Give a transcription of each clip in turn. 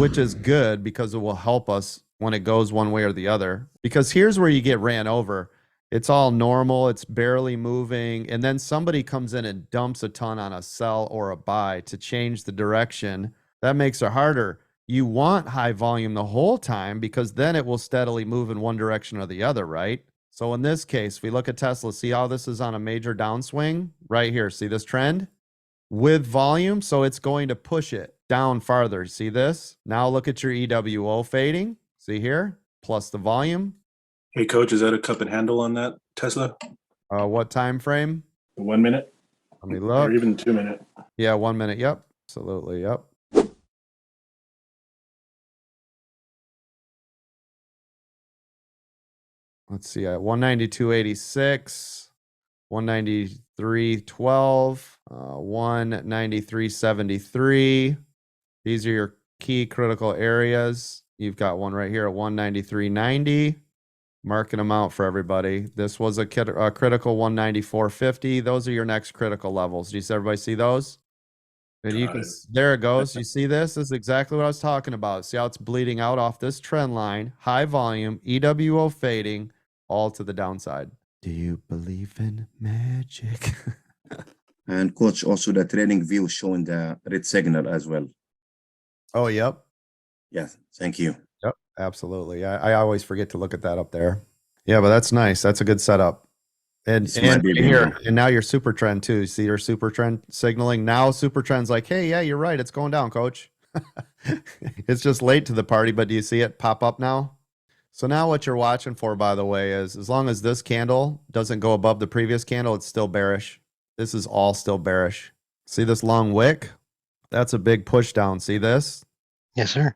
which is good because it will help us when it goes one way or the other. Because here's where you get ran over. It's all normal. It's barely moving. And then somebody comes in and dumps a ton on a sell or a buy to change the direction. That makes it harder. You want high volume the whole time because then it will steadily move in one direction or the other, right? So in this case, if we look at Tesla, see how this is on a major downswing right here. See this trend with volume? So it's going to push it down farther. See this? Now look at your EWO fading. See here? Plus the volume. Hey, coach, is that a cup and handle on that Tesla? What time frame? 1 minute? Let me look. Or even 2 minute? Yeah, 1 minute. Yep. Absolutely. Yep. Let's see. 192.86, 193.12, 193.73. These are your key critical areas. You've got one right here at 193.90. Marking them out for everybody. This was a critical 194.50. Those are your next critical levels. Do you see everybody see those? And you can, there it goes. You see this? This is exactly what I was talking about. See how it's bleeding out off this trend line, high volume, EWO fading, all to the downside. Do you believe in magic? And coach, also the trailing view showing the red signal as well. Oh, yep. Yes, thank you. Yep, absolutely. I always forget to look at that up there. Yeah, but that's nice. That's a good setup. And here, and now your super trend too. See your super trend signaling. Now super trend's like, hey, yeah, you're right. It's going down, coach. It's just late to the party, but do you see it pop up now? So now what you're watching for, by the way, is as long as this candle doesn't go above the previous candle, it's still bearish. This is all still bearish. See this long wick? That's a big push down. See this? Yes, sir.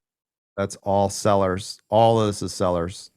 That's all sellers. All of this is sellers.